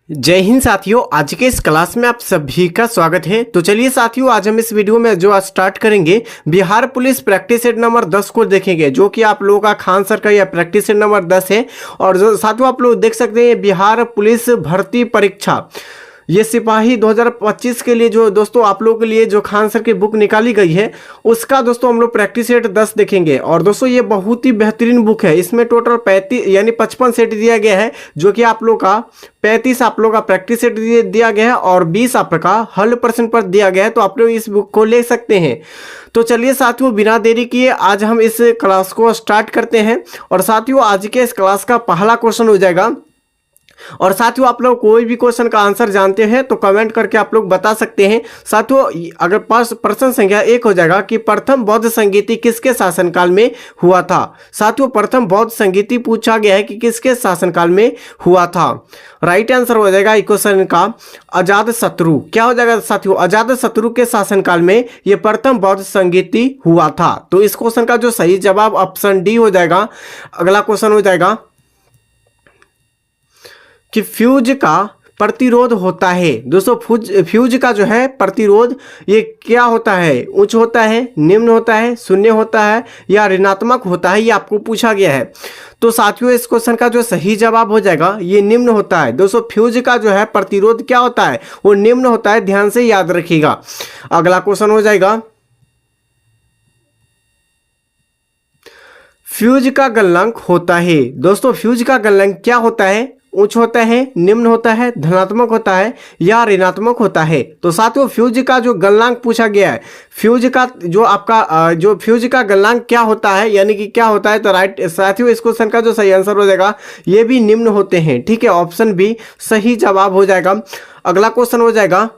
जय हिंद साथियों, आज के इस क्लास में आप सभी का स्वागत है। तो चलिए साथियों, आज हम इस वीडियो में जो आज स्टार्ट करेंगे Bihar police practice set number 10 को देखेंगे, जो कि आप लोगों का खान सर का यह प्रैक्टिस सेट नंबर 10 है। और जो साथियों आप लोग देख सकते हैं बिहार पुलिस भर्ती परीक्षा, ये सिपाही 2025 के लिए जो दोस्तों आप लोगों के लिए जो खान सर की बुक निकाली गई है उसका दोस्तों हम लोग प्रैक्टिस सेट 10 देखेंगे। और दोस्तों ये बहुत ही बेहतरीन बुक है। इसमें टोटल 35 यानी 55 सेट दिया गया है, जो कि आप लोग का 35 आप लोग का प्रैक्टिस सेट दिया गया है और 20 आपका हल प्रश्न पर दिया गया है। तो आप लोग इस बुक को ले सकते हैं। तो चलिए साथियों, बिना देरी किए आज हम इस क्लास को स्टार्ट करते हैं। और साथियों आज के इस क्लास का पहला क्वेश्चन हो जाएगा। और साथियों आप लोग कोई भी क्वेश्चन का आंसर जानते हैं तो कमेंट करके आप लोग बता सकते हैं। साथियों अगर प्रश्न संख्या 1 हो जाएगा कि प्रथम बौद्ध संगीति किसके शासनकाल में हुआ था। साथियों प्रथम बौद्ध संगीति पूछा गया है कि किसके शासनकाल में हुआ था। राइट आंसर हो जाएगा क्वेश्चन का अजात शत्रु। क्या हो जाएगा साथियों, अजात शत्रु के शासनकाल में यह प्रथम बौद्ध संगीति हुआ था। तो इस क्वेश्चन का जो सही जवाब ऑप्शन डी हो जाएगा। अगला क्वेश्चन हो जाएगा कि फ्यूज का प्रतिरोध होता है। दोस्तों फ्यूज का जो है प्रतिरोध ये क्या होता है, उच्च होता है, निम्न होता है, शून्य होता है या ऋणात्मक होता है, ये आपको पूछा गया है। तो साथियों इस क्वेश्चन का जो सही जवाब हो जाएगा ये निम्न होता है। दोस्तों फ्यूज का जो है प्रतिरोध क्या होता है, वो निम्न होता है, ध्यान से याद रखिएगा। अगला क्वेश्चन हो जाएगा फ्यूज का गलनांक होता है। दोस्तों फ्यूज का गलनांक क्या होता है, उच्च होता है, निम्न होता है, धनात्मक होता है या ऋणात्मक होता है। तो साथियों फ्यूज का जो गलनांक पूछा गया है, फ्यूज का जो आपका जो फ्यूज का गलनांक क्या होता है यानी कि क्या होता है, तो राइट साथियों इस क्वेश्चन का जो सही आंसर हो जाएगा ये भी निम्न होते हैं। ठीक है, ऑप्शन बी सही जवाब हो जाएगा। अगला क्वेश्चन हो जाएगा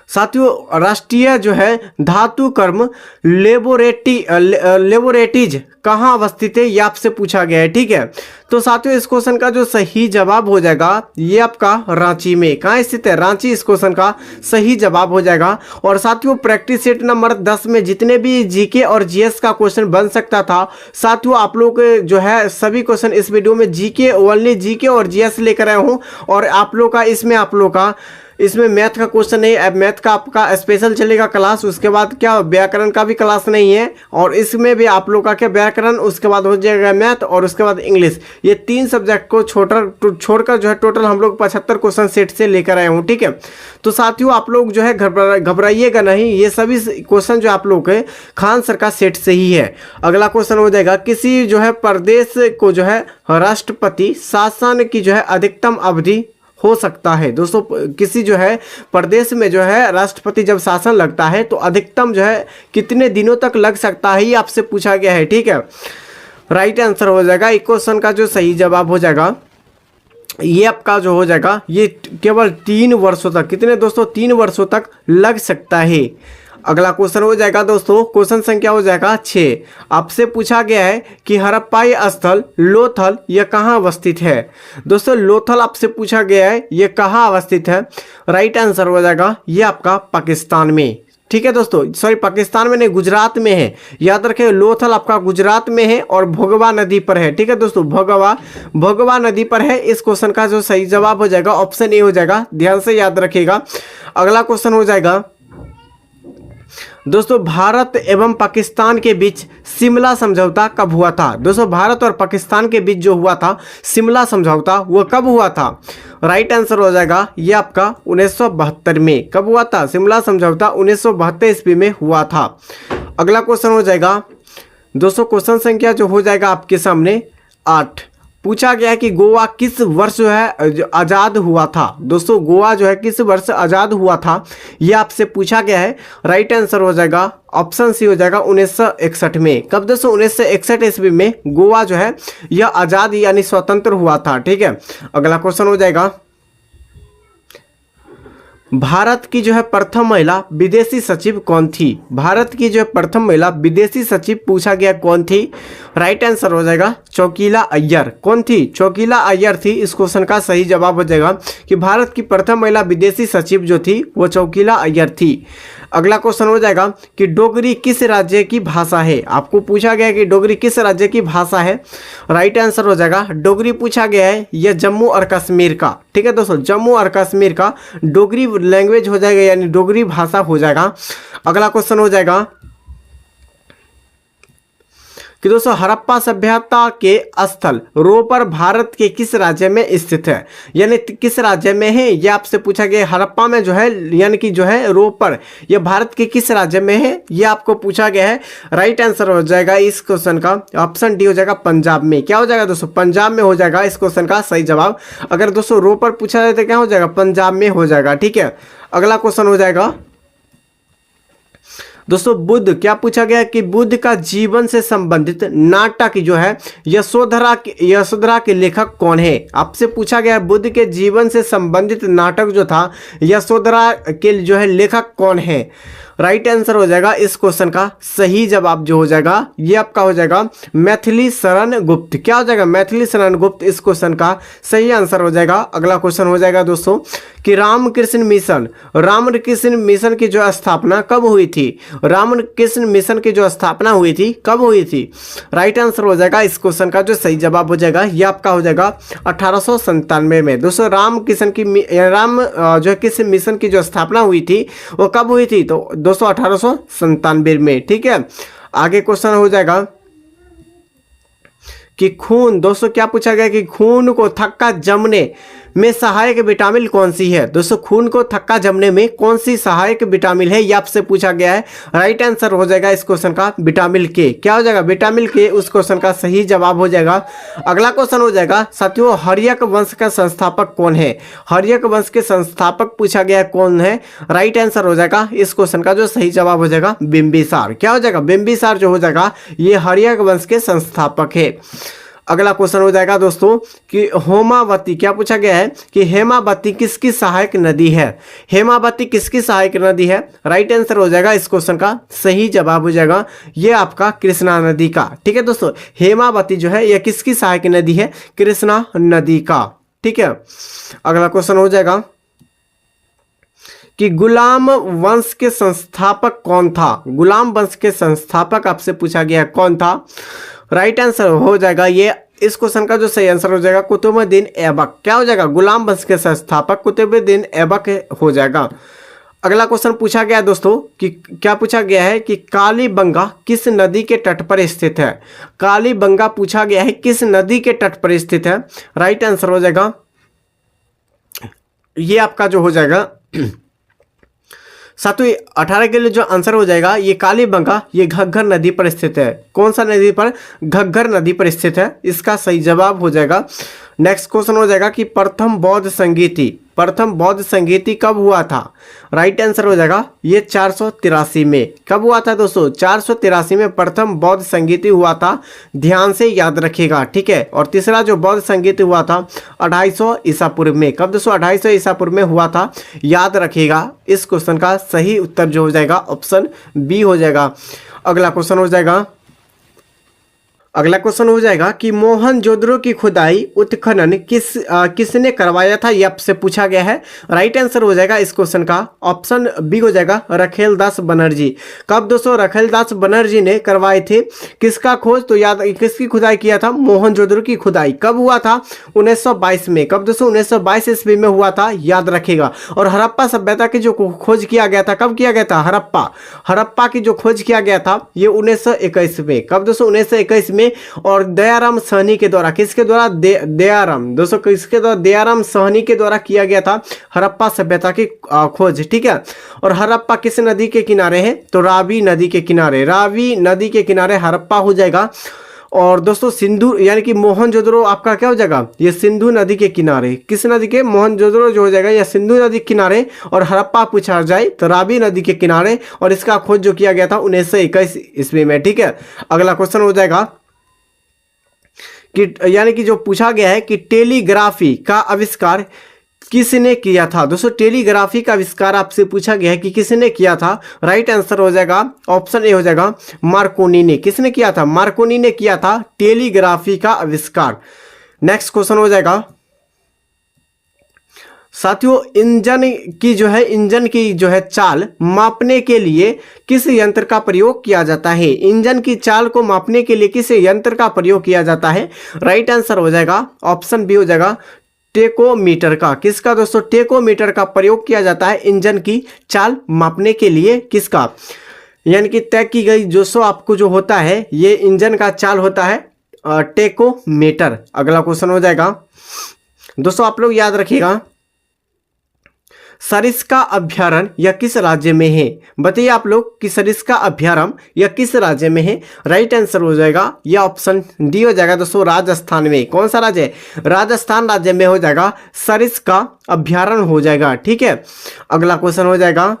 साथियों राष्ट्रीय जो है धातु कर्म लेबोरेटरीज कहाँ अवस्थित है, ये आपसे पूछा गया है। ठीक है, तो साथियों इस क्वेश्चन का जो सही जवाब हो जाएगा ये आपका रांची में। कहाँ स्थित है, रांची इस क्वेश्चन का सही जवाब हो जाएगा। और साथियों प्रैक्टिस सेट नंबर 10 में जितने भी जीके और जीएस का क्वेश्चन बन सकता था, साथियों आप लोग जो है सभी क्वेश्चन इस वीडियो में जीके ओनली जीके और जीएस लेकर आया हूँ। और आप लोग का इसमें मैथ का क्वेश्चन नहीं, अब मैथ का आपका स्पेशल चलेगा क्लास। उसके बाद क्या व्याकरण का भी क्लास नहीं है, और इसमें भी आप लोग का क्या व्याकरण, उसके बाद हो जाएगा मैथ और उसके बाद इंग्लिश। ये 3 सब्जेक्ट को छोड़कर जो है टोटल हम लोग 75 क्वेश्चन सेट से लेकर आए हूँ। ठीक है, तो साथियों आप लोग जो है घबराइएगा नहीं, ये सभी क्वेश्चन जो आप लोग के खान सर का सेट से ही है। अगला क्वेश्चन हो जाएगा किसी जो है प्रदेश को जो है राष्ट्रपति शासन की जो है अधिकतम अवधि हो सकता है। दोस्तों किसी जो है प्रदेश में जो है राष्ट्रपति जब शासन लगता है तो अधिकतम जो है कितने दिनों तक लग सकता है, ये आपसे पूछा गया है। ठीक है, राइट आंसर हो जाएगा इस क्वेश्चन का जो सही जवाब हो जाएगा ये आपका जो हो जाएगा ये केवल 3 वर्षों तक, कितने दोस्तों 3 वर्षों तक लग सकता है। अगला क्वेश्चन हो जाएगा दोस्तों क्वेश्चन संख्या हो जाएगा 6। आपसे पूछा गया है कि हड़प्पाई स्थल लोथल यह कहाँ अवस्थित है। दोस्तों लोथल आपसे पूछा गया है ये कहाँ अवस्थित है। राइट आंसर हो जाएगा ये आपका पाकिस्तान में। ठीक है दोस्तों, सॉरी पाकिस्तान में नहीं, गुजरात में है। याद रखें लोथल आपका गुजरात में है और भोगवा नदी पर है। ठीक है दोस्तों, भोगवा नदी पर है। इस क्वेश्चन का जो सही जवाब हो जाएगा ऑप्शन ए हो जाएगा, ध्यान से याद रखिएगा। अगला क्वेश्चन हो जाएगा दोस्तों भारत एवं पाकिस्तान के बीच शिमला समझौता कब हुआ था। दोस्तों भारत और पाकिस्तान के बीच जो हुआ था शिमला समझौता वो कब हुआ था। राइट आंसर हो जाएगा ये आपका 1972 में। कब हुआ था शिमला समझौता, 1972 ईस्वी में हुआ था। अगला क्वेश्चन हो जाएगा दोस्तों क्वेश्चन संख्या जो हो जाएगा आपके सामने 8। पूछा गया है कि गोवा किस वर्ष जो है आज़ाद हुआ था। दोस्तों गोवा जो है किस वर्ष आज़ाद हुआ था ये आपसे पूछा गया है। राइट आंसर हो जाएगा ऑप्शन सी हो जाएगा 1961 में। कब दोस्तों 1961 ईस्वी में गोवा जो है यह आज़ाद यानी स्वतंत्र हुआ था। ठीक है, अगला क्वेश्चन हो जाएगा भारत की जो है प्रथम महिला विदेशी सचिव कौन थी। भारत की जो है प्रथम महिला विदेशी सचिव पूछा गया कौन थी। राइट आंसर हो जाएगा चौकीला अय्यर। कौन थी, चौकीला अय्यर थी। इस क्वेश्चन का सही जवाब हो जाएगा कि भारत की प्रथम महिला विदेशी सचिव जो थी वो चौकीला अय्यर थी। अगला क्वेश्चन हो जाएगा कि डोगरी किस राज्य की भाषा है। आपको पूछा गया है कि डोगरी किस राज्य की भाषा है। राइट आंसर हो जाएगा डोगरी पूछा गया है यह जम्मू और कश्मीर का, ठीक है दोस्तों, जम्मू और कश्मीर का डोगरी लैंग्वेज हो जाएगा, यानी डोगरी भाषा हो जाएगा। अगला क्वेश्चन हो जाएगा कि दोस्तों हड़प्पा सभ्यता के स्थल रोपर भारत के किस राज्य में स्थित है, यानी किस राज्य में है, ये आपसे पूछा गया। हड़प्पा में जो है यानी कि जो है रोपर, ये भारत के किस राज्य में है, ये आपको पूछा गया है। राइट आंसर हो जाएगा इस क्वेश्चन का ऑप्शन डी हो जाएगा पंजाब में। क्या हो जाएगा दोस्तों, पंजाब में हो जाएगा इस क्वेश्चन का सही जवाब। अगर दोस्तों रोपर पूछा जाए तो क्या हो जाएगा, पंजाब में हो जाएगा, ठीक है। अगला क्वेश्चन हो जाएगा दोस्तों बुद्ध, क्या पूछा गया कि बुद्ध का जीवन से संबंधित नाटक जो है यशोधरा के लेखक कौन है। आपसे पूछा गया बुद्ध के जीवन से संबंधित नाटक जो था यशोधरा के जो है लेखक कौन है। राइट आंसर हो जाएगा इस क्वेश्चन का सही जवाब जो हो जाएगा ये आपका हो जाएगा मैथिली शरण गुप्त। क्या हो जाएगा, मैथिली शरण गुप्त इस क्वेश्चन का सही आंसर हो जाएगा। अगला क्वेश्चन हो जाएगा दोस्तों कि रामकृष्ण मिशन की जो स्थापना कब हुई थी। रामकृष्ण मिशन की जो स्थापना हुई थी कब हुई थी। राइट आंसर हो जाएगा इस क्वेश्चन का जो सही जवाब हो जाएगा ये आपका हो जाएगा 1897 में। दोस्तों रामकृष्ण मिशन की जो स्थापना हुई थी वो कब हुई थी, तो दोस्तों 1897 में, ठीक है। आगे क्वेश्चन हो जाएगा कि खून, दोस्तों क्या पूछा गया कि खून को थक्का जमने में सहायक विटामिन कौन सी है। दोस्तों खून को थक्का जमने में कौन सी सहायक विटामिन है ये आपसे पूछा गया है। राइट आंसर हो जाएगा इस क्वेश्चन का विटामिन के। क्या हो जाएगा, विटामिन के उस क्वेश्चन का सही जवाब हो जाएगा। अगला क्वेश्चन हो जाएगा साथियों हर्यक वंश का संस्थापक कौन है। हर्यक वंश के संस्थापक पूछा गया कौन है। राइट आंसर हो जाएगा इस क्वेश्चन का जो सही जवाब हो जाएगा बिंबिसार। क्या हो जाएगा, बिंबिसार जो हो जाएगा ये हर्यक वंश के संस्थापक है। अगला क्वेश्चन हो जाएगा दोस्तों कि हेमावती, क्या पूछा गया है कि हेमावती किसकी सहायक नदी है। हेमावती किसकी सहायक नदी है। राइट आंसर हो जाएगा इस क्वेश्चन का सही जवाब हो जाएगा ये आपका कृष्णा नदी का, ठीक है दोस्तों। हेमावती जो है यह किसकी सहायक नदी है, कृष्णा नदी का, ठीक है। अगला क्वेश्चन हो जाएगा कि गुलाम वंश के संस्थापक कौन था। गुलाम वंश के संस्थापक आपसे पूछा गया कौन था। राइट आंसर हो जाएगा ये इस क्वेश्चन का जो सही आंसर हो जाएगा कुतुबुद्दीन ऐबक। क्या हो जाएगा, गुलाम वंश के संस्थापक कुतुबुद्दीन ऐबक हो जाएगा। अगला क्वेश्चन पूछा गया दोस्तों कि क्या पूछा गया है कि कालीबंगा किस नदी के तट पर स्थित है। कालीबंगा पूछा गया है किस नदी के तट पर स्थित है। राइट आंसर हो जाएगा ये आपका जो हो जाएगा सातवीं 18 के लिए जो आंसर हो जाएगा ये कालीबंगा ये घग्गर नदी पर स्थित है। कौन सा नदी पर, घग्गर नदी पर स्थित है, इसका सही जवाब हो जाएगा। नेक्स्ट क्वेश्चन हो जाएगा कि प्रथम बौद्ध संगीति कब हुआ था। राइट आंसर हो जाएगा ये 483 में। कब हुआ था दोस्तों, 483 में प्रथम बौद्ध संगीति हुआ था, ध्यान से याद रखिएगा, ठीक है। और तीसरा जो बौद्ध संगीति हुआ था 250 ईसा पूर्व में। कब दोस्तों, 250 ईसा पूर्व में हुआ था, याद रखिएगा। इस क्वेश्चन का सही उत्तर जो हो जाएगा ऑप्शन बी हो जाएगा। अगला क्वेश्चन हो जाएगा कि मोहनजोदड़ो की खुदाई उत्खनन किसने करवाया था, ये आपसे पूछा गया है। राइट आंसर हो जाएगा इस क्वेश्चन का ऑप्शन बी हो जाएगा रखेलदास बनर्जी। कब दोस्तों, रखेलदास बनर्जी ने करवाए थे किसका खोज, तो याद किसकी खुदाई किया था, मोहनजोदड़ो की खुदाई। कब हुआ था, 1922 में। कब दोस्तों, 1922 ईस्वी में हुआ था, याद रखेगा। और हड़प्पा सभ्यता की जो खोज किया गया था, कब किया गया था, हड़प्पा की जो खोज किया गया था ये 1921 में। कब दोस्तों, 1921 में। और दयाराम साहनी के द्वारा, किसके द्वारा, दयाराम दोस्तों, किसके द्वारा, दयाराम साहनी के द्वारा किया गया था हड़प्पा सभ्यता की खोज, ठीक है। और हड़प्पा किस नदी के किनारे है, तो रावी नदी के किनारे हड़प्पा हो जाएगा। और दोस्तों सिंधु यानी कि मोहनजोदड़ो आपका क्या हो जाएगा, ये सिंधु नदी के किनारे। किस नदी के, मोहनजोदड़ो जो हो जाएगा या सिंधु नदी के किनारे। और हड़प्पा पूछा जाए तो रावी नदी के किनारे। और इसका खोज जो किया गया था 1921 ईस्वी में, ठीक है। अगला क्वेश्चन हो जाएगा कि यानी कि जो पूछा गया है कि टेलीग्राफी का आविष्कार किसने किया था। दोस्तों टेलीग्राफी का आविष्कार आपसे पूछा गया है कि किसने किया था। राइट आंसर हो जाएगा ऑप्शन ए हो जाएगा मार्कोनी ने। किसने किया था, मार्कोनी ने किया था टेलीग्राफी का आविष्कार। नेक्स्ट क्वेश्चन हो जाएगा साथियों इंजन की जो है चाल मापने के लिए किस यंत्र का प्रयोग किया जाता है? इंजन की चाल को मापने के लिए किस यंत्र का प्रयोग किया जाता है? राइट आंसर हो जाएगा ऑप्शन बी हो जाएगा टेकोमीटर का। किसका दोस्तों? टेकोमीटर का प्रयोग किया जाता है इंजन की चाल मापने के लिए। किसका? यानी कि तय की गई दोस्तों आपको जो होता है ये इंजन का चाल होता है टेकोमीटर। अगला क्वेश्चन हो जाएगा दोस्तों, आप लोग याद रखिएगा, सरिस्का अभ्यारण्य यह किस राज्य में है? बताइए आप लोग कि सरिस्का अभ्यारण्य यह किस राज्य में है? राइट आंसर हो जाएगा यह ऑप्शन डी हो जाएगा दोस्तों, राजस्थान में। कौन सा राज्य है? राजस्थान राज्य में हो जाएगा सरिस्का अभ्यारण्य हो जाएगा। ठीक है, अगला क्वेश्चन हो जाएगा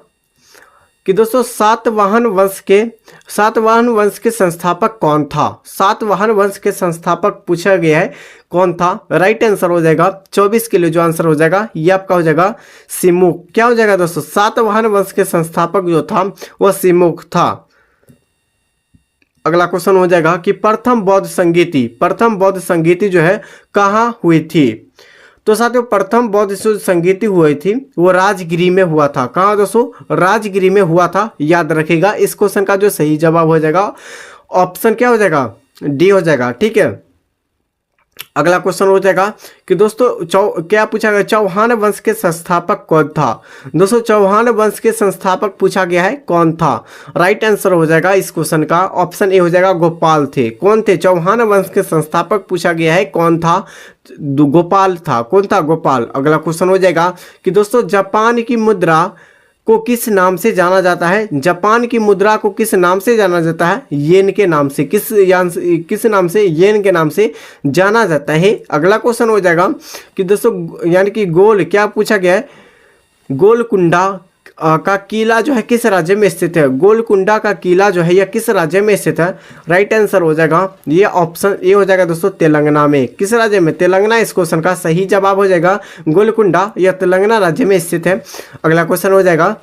कि दोस्तों सातवाहन वंश के संस्थापक कौन था? सातवाहन वंश के संस्थापक पूछा गया है, कौन था? राइट आंसर हो जाएगा 24 के लिए जो आंसर हो जाएगा ये आपका हो जाएगा सिमुक। क्या हो जाएगा दोस्तों? सातवाहन वंश के संस्थापक जो था वह सिमुक था। अगला क्वेश्चन हो जाएगा कि प्रथम बौद्ध संगीति जो है कहाँ हुई थी? तो साथियों प्रथम बौद्ध संगीति हुई थी वो राजगिरी में हुआ था। कहाँ दोस्तों? राजगिरी में हुआ था। याद रखिएगा इस क्वेश्चन का जो सही जवाब हो जाएगा ऑप्शन क्या हो जाएगा? डी हो जाएगा। ठीक है, अगला क्वेश्चन हो जाएगा कि दोस्तों क्या पूछा गया? चौहान वंश के संस्थापक कौन था? दोस्तों चौहान वंश के संस्थापक पूछा गया है, कौन था? राइट आंसर हो जाएगा इस क्वेश्चन का ऑप्शन ए हो जाएगा गोपाल थे। कौन थे? चौहान वंश के संस्थापक पूछा गया है, कौन था? गोपाल था। कौन था? गोपाल। अगला क्वेश्चन हो जाएगा कि दोस्तों जापान की मुद्रा को किस नाम से जाना जाता है? जापान की मुद्रा को किस नाम से जाना जाता है? येन के नाम से। किस नाम से? येन के नाम से जाना जाता है। अगला क्वेश्चन हो जाएगा कि दोस्तों यानी कि क्या पूछा गया है? गोलकुंडा का किला जो है किस राज्य में स्थित है? गोलकुंडा का किला जो है यह किस राज्य में स्थित है? राइट आंसर हो जाएगा ये ऑप्शन ए हो जाएगा दोस्तों, तेलंगाना में। किस राज्य में? तेलंगाना इस क्वेश्चन का सही जवाब हो जाएगा। गोलकुंडा यह तेलंगाना राज्य में स्थित है। अगला क्वेश्चन हो जाएगा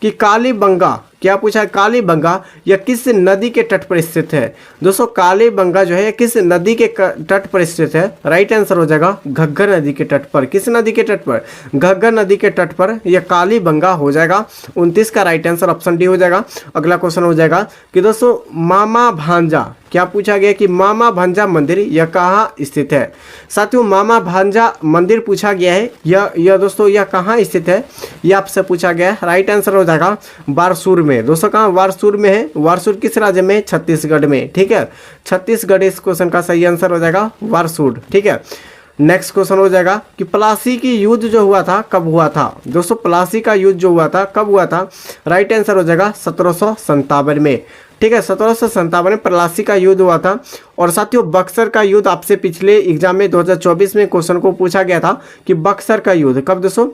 कि कालीबंगा, क्या पूछा? कालीबंगा यह किस नदी के तट पर स्थित है? दोस्तों कालीबंगा जो है किस नदी के तट पर स्थित है? राइट आंसर हो जाएगा घग्गर नदी के तट पर। किस नदी के तट पर? घग्गर नदी के तट पर यह कालीबंगा हो जाएगा। 29 का राइट आंसर ऑप्शन डी हो जाएगा। अगला क्वेश्चन हो जाएगा कि दोस्तों मामा भांजा, क्या पूछा गया कि मामा भांजा मंदिर यह कहाँ स्थित है? साथियों मामा भांजा मंदिर पूछा गया है, यह दोस्तों यह कहाँ स्थित है? यह आपसे पूछा गया है। राइट आंसर हो जाएगा वारसूर में। दोस्तों कहाँ? वारसूर में है। वारसूर किस राज्य में? छत्तीसगढ़ में। ठीक है, छत्तीसगढ़ इस क्वेश्चन का सही आंसर हो जाएगा वारसूर। ठीक है, नेक्स्ट क्वेश्चन हो जाएगा कि प्लासी की युद्ध जो हुआ था कब हुआ था? दोस्तों प्लासी का युद्ध जो हुआ था कब हुआ था? राइट आंसर हो जाएगा 1757 में। ठीक है, 1757 में प्लासी का युद्ध हुआ था। और साथियों बक्सर का युद्ध आपसे पिछले एग्जाम में 2024 में क्वेश्चन को पूछा गया था कि बक्सर का युद्ध कब? दोस्तों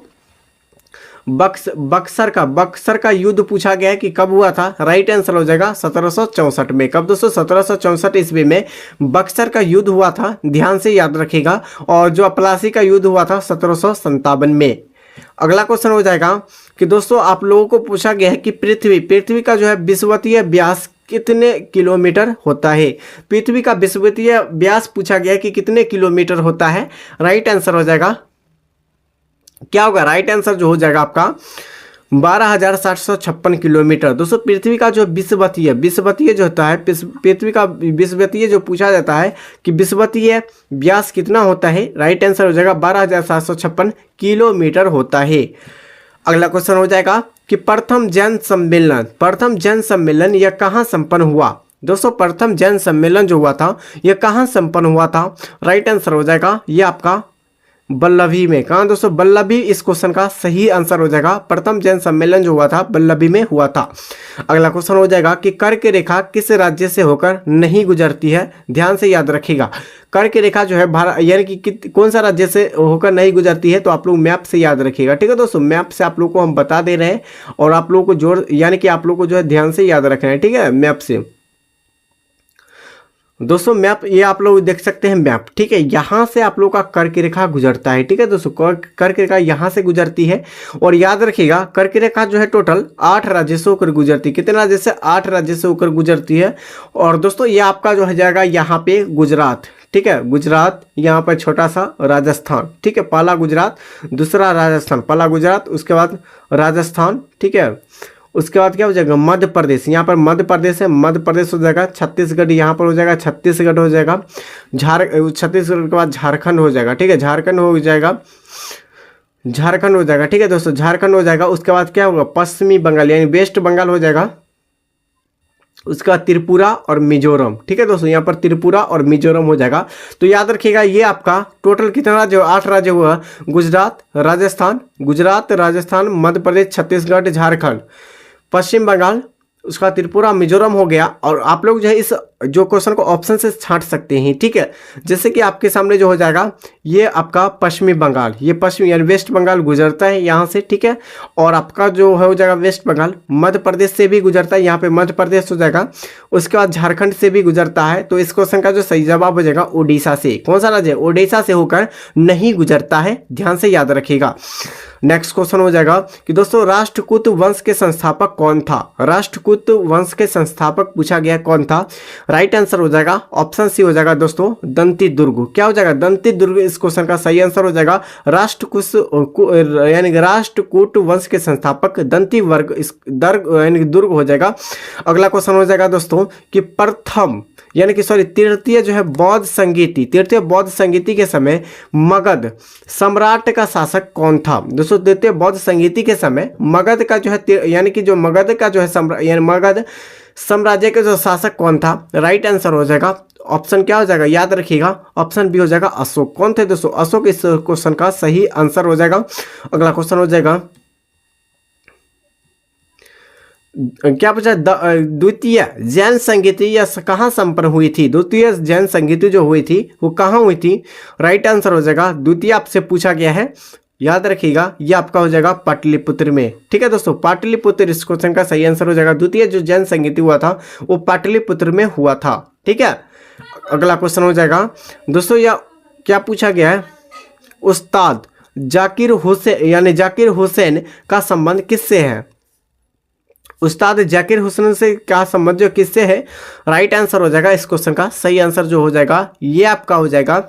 बक्सर का युद्ध पूछा गया है कि कब हुआ था? राइट आंसर हो जाएगा 1764 में। कब दोस्तों? 1764 ईस्वी में बक्सर का युद्ध हुआ था। ध्यान से याद रखिएगा। और जो प्लासी का युद्ध हुआ था 1757 में। अगला क्वेश्चन हो जाएगा कि दोस्तों आप लोगों को पूछा गया है कि पृथ्वी का जो है विषुवतीय व्यास कितने किलोमीटर होता है? पृथ्वी का विषुवतीय व्यास पूछा गया है कि कितने किलोमीटर होता है? राइट आंसर हो जाएगा क्या होगा? राइट आंसर जो हो जाएगा आपका 12,756 किलोमीटर। दोस्तों पृथ्वी का जो विषुवतीय जो होता है, पृथ्वी का विषुवतीय जो पूछा जाता है कि विषुवतीय व्यास कितना होता है? राइट आंसर हो जाएगा 12,756 किलोमीटर होता है। अगला क्वेश्चन हो जाएगा कि प्रथम जैन सम्मेलन यह कहाँ संपन्न हुआ? दोस्तों प्रथम जैन सम्मेलन जो हुआ था यह कहाँ संपन्न हुआ था? राइट आंसर हो जाएगा ये आपका बल्लभी में। कहाँ दोस्तों? बल्लभी इस क्वेश्चन का सही आंसर हो जाएगा। प्रथम जैन सम्मेलन जो हुआ था बल्लभी में हुआ था। अगला क्वेश्चन हो जाएगा कि कर्क रेखा किस राज्य से होकर नहीं गुजरती है? ध्यान से याद रखिएगा। कर्क रेखा जो है भारत यानी कि कौन सा राज्य से होकर नहीं गुजरती है? तो आप लोग मैप से याद रखिएगा। ठीक है दोस्तों, मैप से आप लोग को हम बता दे रहे हैं और आप लोगों को जोड़ यानी कि आप लोग को जो है ध्यान से याद रखना है। ठीक है, मैप से दोस्तों मैप ये आप लोग देख सकते हैं मैप। ठीक है, यहाँ से आप लोग का कर्क रेखा गुजरता है। ठीक है दोस्तों, कर्क रेखा यहाँ से गुजरती है। और याद रखिएगा कर्क रेखा जो है टोटल 8 राज्य से होकर गुजरती है। कितने राज्य से? 8 राज्य से होकर गुजरती है। और दोस्तों ये आपका जो है जाएगा यहाँ पे गुजरात। ठीक है, गुजरात, यहाँ पर छोटा सा राजस्थान, ठीक है, पहला गुजरात, दूसरा राजस्थान, पहला गुजरात, उसके बाद राजस्थान, ठीक है, उसके बाद क्या हो जाएगा मध्य प्रदेश, यहाँ पर मध्य प्रदेश है, मध्य प्रदेश हो जाएगा, छत्तीसगढ़ यहाँ पर हो जाएगा, छत्तीसगढ़ हो जाएगा, छत्तीसगढ़ के बाद झारखंड हो जाएगा, ठीक है, झारखंड हो जाएगा, झारखंड हो जाएगा, ठीक है दोस्तों, झारखंड हो जाएगा। उसके बाद क्या होगा पश्चिमी बंगाल यानी वेस्ट बंगाल हो जाएगा, उसका त्रिपुरा और मिजोरम, ठीक है दोस्तों, यहाँ पर त्रिपुरा और मिजोरम हो जाएगा। तो याद रखिएगा ये आपका टोटल कितना राज्य, 8 राज्य हुआ, गुजरात, राजस्थान, मध्य प्रदेश, छत्तीसगढ़, झारखंड, पश्चिम बंगाल, उसका त्रिपुरा, मिजोरम हो गया। और आप लोग जो है इस जो क्वेश्चन को ऑप्शन से छांट सकते हैं, ठीक है, जैसे कि आपके सामने जो हो जाएगा ये आपका पश्चिमी बंगाल, ये पश्चिम यानी वेस्ट बंगाल गुजरता है यहाँ से, ठीक है, और आपका जो है हो जाएगा वेस्ट बंगाल, मध्य प्रदेश से भी गुजरता है, यहाँ पे मध्य प्रदेश हो जाएगा, उसके बाद झारखंड से भी गुजरता है। तो इस क्वेश्चन का जो सही जवाब हो जाएगा उड़ीसा से, कौन सा राज्य, उड़ीसा से होकर नहीं गुजरता है, ध्यान से याद रखिएगा। नेक्स्ट क्वेश्चन हो जाएगा कि दोस्तों राष्ट्रकूट वंश के संस्थापक कौन था, राष्ट्रकूट वंश के संस्थापक पूछा गया कौन था, राइट आंसर हो जाएगा ऑप्शन सी हो जाएगा दोस्तों दंती दुर्ग। क्या हो जाएगा दंती दुर्ग, इस क्वेश्चन का सही आंसर हो जाएगा। यानी राष्ट्रकूट वंश के संस्थापक दंती वर्ग इस यानी दुर्ग हो जाएगा। अगला क्वेश्चन हो जाएगा दोस्तों कि प्रथम यानी कि तृतीय जो है बौद्ध संगीति के समय मगध सम्राट का शासक कौन था। दोस्तों तृतीय बौद्ध संगीति के समय मगध का जो है यानी कि जो मगध का जो है मगध साम्राज्य का जो शासक कौन था, राइट आंसर हो जाएगा ऑप्शन क्या हो जाएगा, याद रखिएगा ऑप्शन बी हो जाएगा अशोक। कौन थे दोस्तों, अशोक इस क्वेश्चन का सही आंसर हो जाएगा। अगला क्वेश्चन हो जाएगा क्या पूछा, द्वितीय जैन संगीति या कहाँ संपन्न हुई थी, द्वितीय जैन संगीति जो हुई थी वो कहाँ हुई थी, राइट आंसर हो जाएगा द्वितीय आपसे पूछा गया है, याद रखिएगा ये आपका हो जाएगा पाटलिपुत्र में, ठीक है दोस्तों, पाटलिपुत्र इस क्वेश्चन का सही आंसर हो जाएगा। द्वितीय जो जैन संगीति हुआ था वो पाटलिपुत्र में हुआ था, ठीक है। अगला क्वेश्चन हो जाएगा दोस्तों या क्या पूछा गया है, उस्ताद जाकिर हुसैन यानी जाकिर हुसैन का संबंध किससे है, उस्ताद जाकिर हुसैन से क्या संबंध जो किससे है, राइट आंसर हो जाएगा इस क्वेश्चन का सही आंसर जो हो जाएगा ये आपका हो जाएगा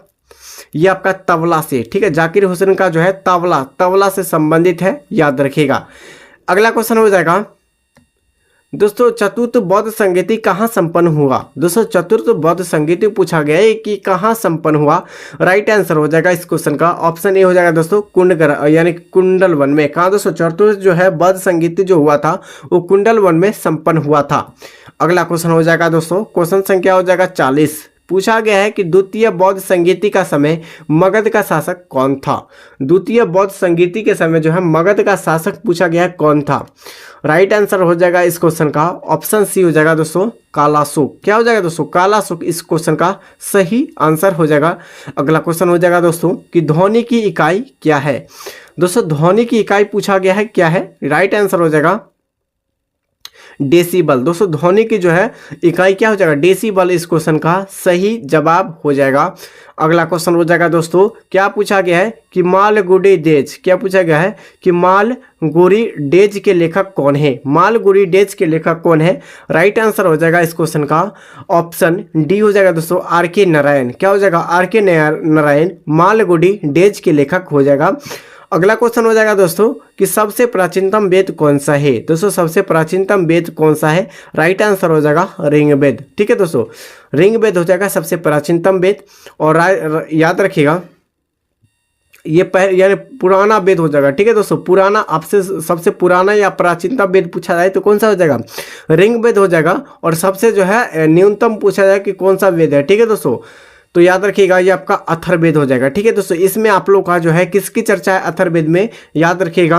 ये आपका तबला से, ठीक है, जाकिर हुसैन का जो है तबला से संबंधित है, याद रखिएगा। अगला क्वेश्चन हो जाएगा दोस्तों चतुर्थ बौद्ध संगीति कहाँ संपन्न हुआ, दोस्तों चतुर्थ बौद्ध संगीति पूछा गया है कि कहाँ संपन्न हुआ, राइट आंसर हो जाएगा इस क्वेश्चन का ऑप्शन ए हो जाएगा दोस्तों कुंडगर यानी कुंडल वन में। कहाँ दोस्तों चतुर्थ जो है बौद्ध संगीति जो हुआ था वो कुंडल वन में संपन्न हुआ था। अगला क्वेश्चन हो जाएगा दोस्तों क्वेश्चन संख्या हो जाएगा 40, पूछा गया है कि द्वितीय बौद्ध संगीति का समय मगध का शासक कौन था, द्वितीय बौद्ध संगीति के समय जो है मगध का शासक पूछा गया है कौन था, राइट आंसर हो जाएगा इस क्वेश्चन का ऑप्शन सी हो जाएगा दोस्तों कालाशोक। क्या हो जाएगा दोस्तों कालाशोक इस क्वेश्चन का सही आंसर हो जाएगा। अगला क्वेश्चन हो जाएगा दोस्तों कि ध्वनि की इकाई क्या है, दोस्तों ध्वनि की इकाई पूछा गया है क्या है, राइट आंसर हो जाएगा डेसिबल। दोस्तों ध्वनि की जो है इकाई क्या हो जाएगा डेसिबल, इस क्वेश्चन का सही जवाब हो जाएगा। अगला क्वेश्चन हो जाएगा दोस्तों क्या पूछा गया है कि मालगुडी डेज, क्या पूछा गया है कि मालगुडी डेज के लेखक कौन है, मालगुडी डेज के लेखक कौन है, राइट आंसर हो जाएगा इस क्वेश्चन का ऑप्शन डी हो जाएगा दोस्तों आर.के. नारायण। क्या हो जाएगा आर.के. नारायण मालगुडी डेज के लेखक हो जाएगा। अगला क्वेश्चन हो जाएगा दोस्तों कि सबसे प्राचीनतम वेद कौन सा है, दोस्तों सबसे प्राचीनतम वेद कौन सा है, राइट आंसर हो जाएगा ऋग्वेद, ठीक है दोस्तों ऋग्वेद हो जाएगा सबसे प्राचीनतम वेद। और याद रखिएगा ये यानी पुराना वेद हो जाएगा, ठीक है दोस्तों पुराना आपसे सबसे पुराना या प्राचीनतम वेद पूछा जाए तो कौन सा हो जाएगा ऋग्वेद हो जाएगा। और सबसे जो है न्यूनतम पूछा जाए कि कौन सा वेद है, ठीक है दोस्तों तो याद रखिएगा ये आपका अथर्ववेद हो जाएगा, ठीक है दोस्तों। इसमें आप लोग का जो है किसकी चर्चा है अथर्ववेद में, याद रखिएगा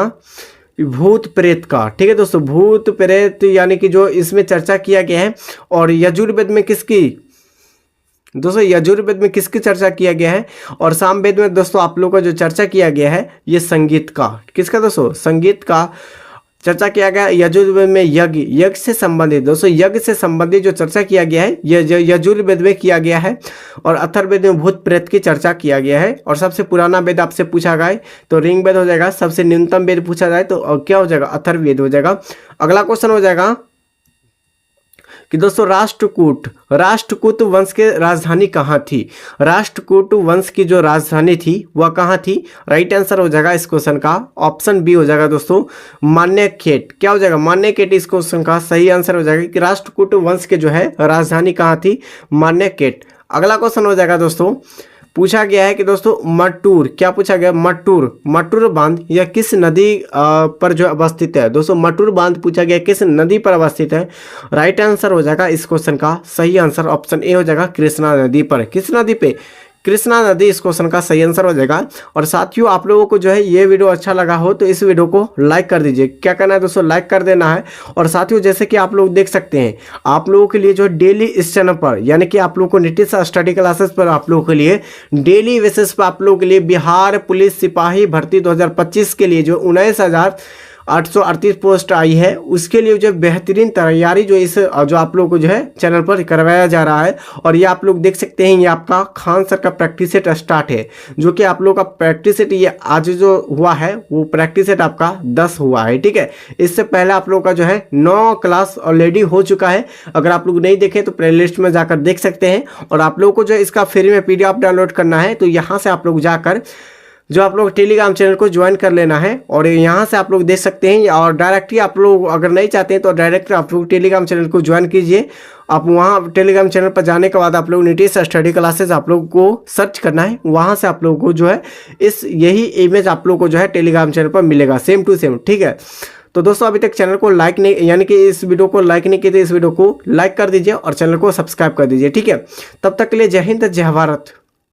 भूत प्रेत का, ठीक है दोस्तों भूत प्रेत यानी कि जो इसमें चर्चा किया गया है। और यजुर्वेद में किसकी, दोस्तों यजुर्वेद में किसकी चर्चा किया गया है, और सामवेद में दोस्तों आप लोग का जो चर्चा किया गया है ये संगीत का, किसका दोस्तों संगीत का चर्चा किया गया। यजुर्वेद में यज्ञ से संबंधित, दोस्तों यज्ञ से संबंधित जो चर्चा किया गया है ये यजुर्वेद में किया गया है। और अथर्ववेद में भूत प्रेत की चर्चा किया गया है। और सबसे पुराना वेद आपसे पूछा गया तो ऋग्वेद हो जाएगा, सबसे न्यूनतम वेद पूछा जाए तो क्या हो जाएगा अथर्ववेद हो जाएगा। अगला क्वेश्चन हो जाएगा कि दोस्तों राष्ट्रकूट वंश की राजधानी कहाँ थी। राष्ट्रकूट वंश की जो राजधानी थी वह कहाँ थी। राइट आंसर हो जाएगा इस क्वेश्चन का ऑप्शन बी हो जाएगा दोस्तों, मान्यखेट। क्या हो जाएगा, मान्यखेट इस क्वेश्चन का सही आंसर हो जाएगा कि राष्ट्रकूट वंश के जो है राजधानी कहाँ थी, मान्यखेट। अगला क्वेश्चन हो जाएगा दोस्तों, पूछा गया है कि दोस्तों मट्टूर, क्या पूछा गया, मट्टूर बांध यह किस नदी पर जो अवस्थित है। दोस्तों मट्टूर बांध पूछा गया किस नदी पर अवस्थित है। राइट आंसर हो जाएगा इस क्वेश्चन का सही आंसर ऑप्शन ए हो जाएगा, कृष्णा नदी पर। किस नदी पे, कृष्णा नदी इस क्वेश्चन का सही आंसर हो जाएगा। और साथियों आप लोगों को जो है ये वीडियो अच्छा लगा हो तो इस वीडियो को लाइक कर दीजिए। क्या करना है दोस्तों, लाइक कर देना है। और साथियों जैसे कि आप लोग देख सकते हैं, आप लोगों के लिए जो डेली इस चैनल पर यानी कि आप लोगों को नीतीश स्टडी क्लासेस पर आप लोगों के लिए डेली बेसिस पर आप लोगों के लिए बिहार पुलिस सिपाही भर्ती 2025 के लिए जो 19,838 पोस्ट आई है उसके लिए जो बेहतरीन तैयारी जो आप लोगों को जो है चैनल पर करवाया जा रहा है। और ये आप लोग देख सकते हैं, ये आपका खान सर का प्रैक्टिस सेट स्टार्ट है, जो कि आप लोग का प्रैक्टिस सेट ये आज जो हुआ है वो प्रैक्टिस सेट आपका 10 हुआ है। ठीक है, इससे पहले आप लोग का जो है 9 क्लास ऑलरेडी हो चुका है। अगर आप लोग नहीं देखे तो प्ले लिस्ट में जाकर देख सकते हैं। और आप लोगों को जो इसका फ्री में PDF डाउनलोड करना है तो यहाँ से आप लोग जाकर जो आप लोग टेलीग्राम चैनल को ज्वाइन कर लेना है। और यहाँ से आप लोग देख सकते हैं, और डायरेक्टली आप लोग अगर नहीं चाहते हैं तो डायरेक्ट आप लोग टेलीग्राम चैनल को ज्वाइन कीजिए। आप वहाँ टेलीग्राम चैनल पर जाने के बाद आप लोग नीतीश स्टडी क्लासेस आप लोग को सर्च करना है, वहाँ से आप लोगों को जो है यही इमेज आप लोग को जो है टेलीग्राम चैनल पर मिलेगा सेम टू सेम। ठीक है, तो दोस्तों अभी तक चैनल को लाइक नहीं यानी कि इस वीडियो को लाइक नहीं किए थे, इस वीडियो को लाइक कर दीजिए और चैनल को सब्सक्राइब कर दीजिए। ठीक है, तब तक के लिए जय हिंद जय भारत।